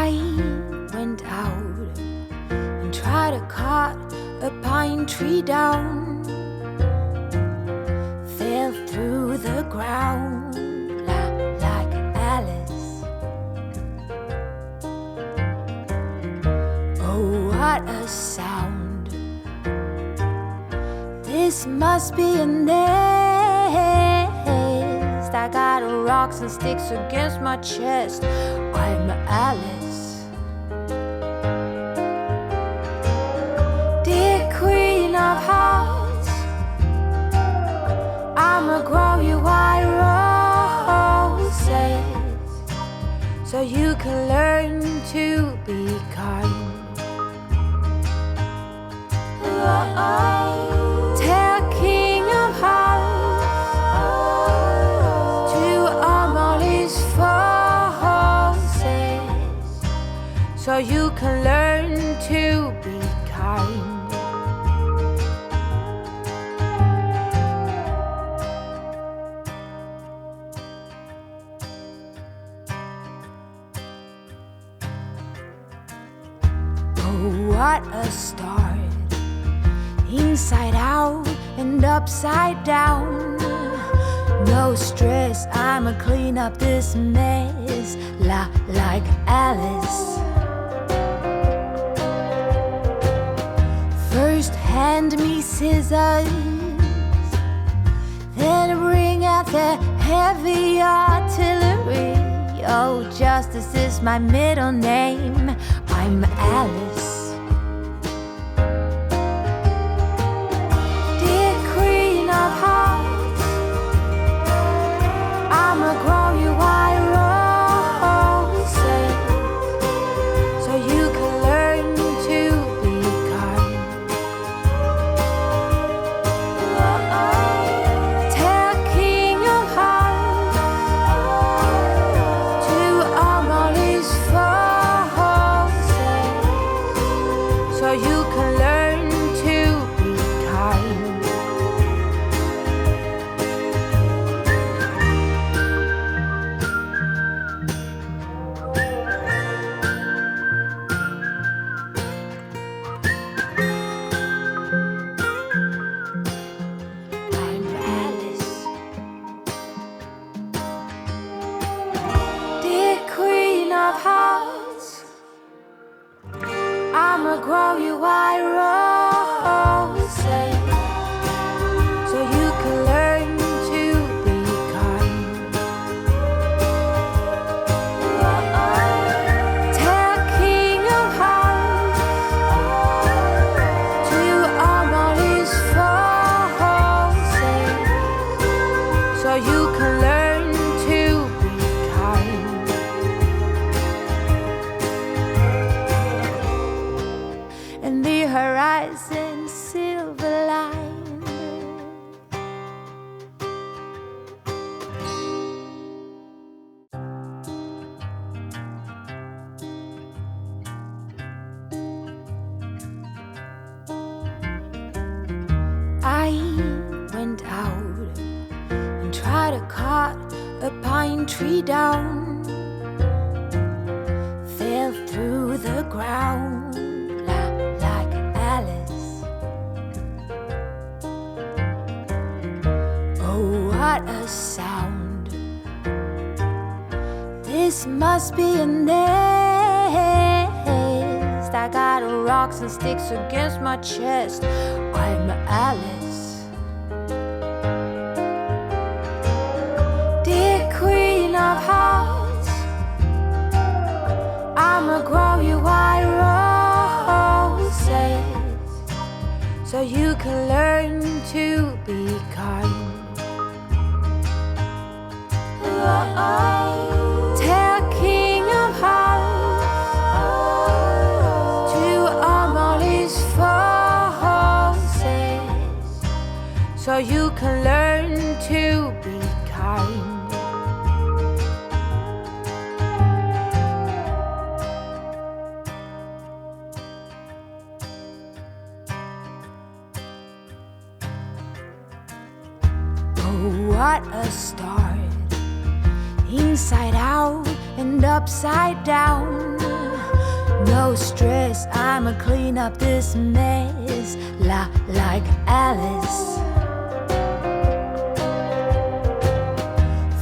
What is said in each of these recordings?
I went out and tried to cut a pine tree down, fell through the ground like Alice. Oh, what a sound! This must be a nest. I got rocks and sticks against my chest. I'm Alice. Dear Queen of Hearts, I'ma grow you white roses so you can learn to be kind. Tell King of Hearts to arm all his forces so you can learn to be kind. Oh, what a start! Inside out and upside down. No stress, I'ma clean up this mess like Alice. First hand me scissors, then bring out the heavy artillery. Oh, justice is my middle name. I'm Alice. I'ma grow you white roses so you can learn to be kind. Tell King of Hearts to arm all his forces so you can learn to be kind. I'ma grow you white roses so you can learn to be kind. Tell King of Hearts to arm all his forces so you can learn to be kind. And the horizon silver line. I went out and tried to cut a pine tree down, fell through the ground. What a sound! This must be a nest. I got rocks and sticks against my chest. I'm Alice. Dear Queen of Hearts, I'ma grow you white roses so you can learn to be kind. Tell King of Hearts to arm all his forces so you can learn to be kind. Oh, what a start! Inside out and upside down. No stress, I'ma clean up this mess like Alice.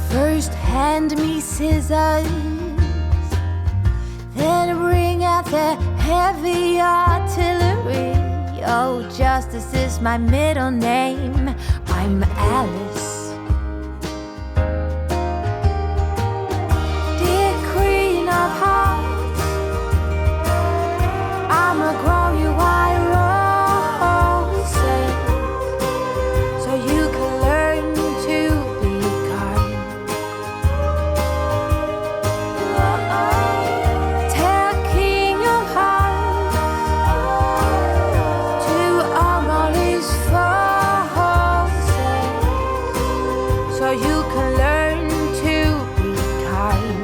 First hand me scissors, then bring out the heavy artillery. Oh, justice is my middle name, I'm Alice. Dear Queen of Hearts, I'ma grow you white roses, so you can learn to be kind. Tell King of Hearts to arm all his forces, so you can learn to be kind.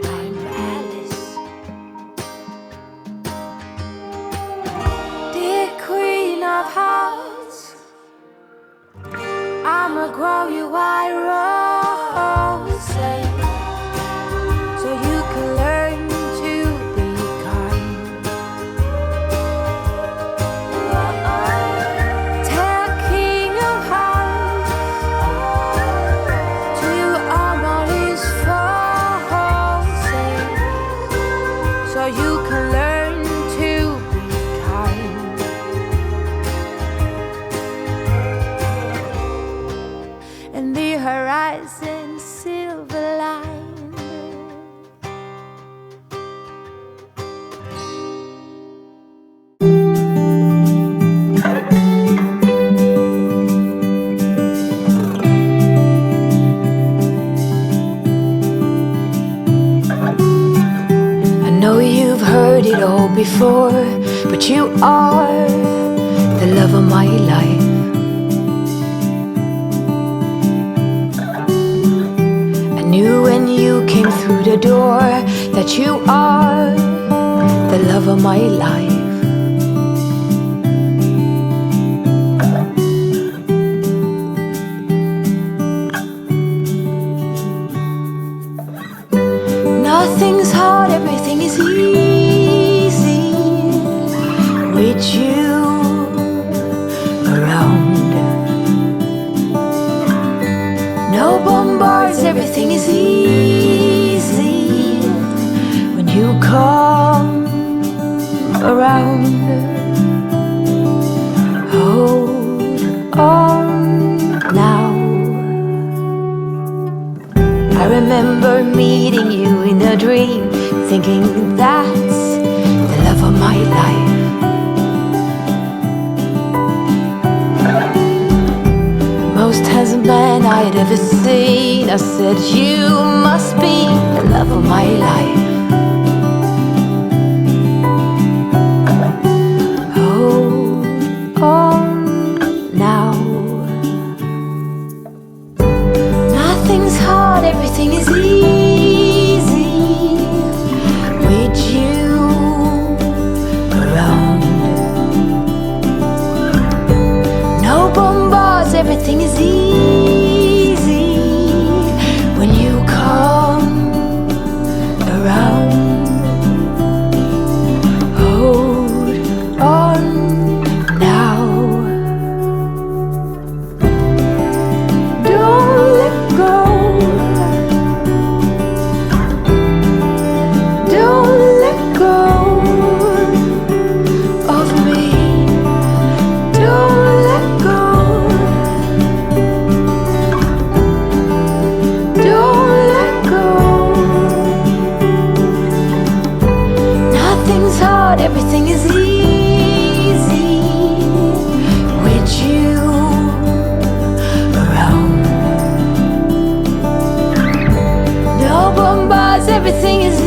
I'm Alice. Dear Queen of Hearts, I'ma grow you white roses, so you can learn to be kind. Tell King of Hearts to arm all his forces, so you can learn to be kind. And the horizon silver line. I know you've heard it all before, but you are the love of my life. I knew when you came through the door that you are the love of my life. Nothing's hard, everything is easy with you around. No bombards, everything is easy when you come around. Hold on now. I remember meeting you in a dream, thinking that's the love of my life. Most handsome man I'd ever seen, I said you must be the love of my life. Hold on now. Nothing's hard, everything is easy with you around. No bombards, everything is easy when you come around. Hold on now. Don't let go. Don't let go of me. Don't let go. Don't let go. Nothing's hard, everything is easy with you around. No bombards, everything is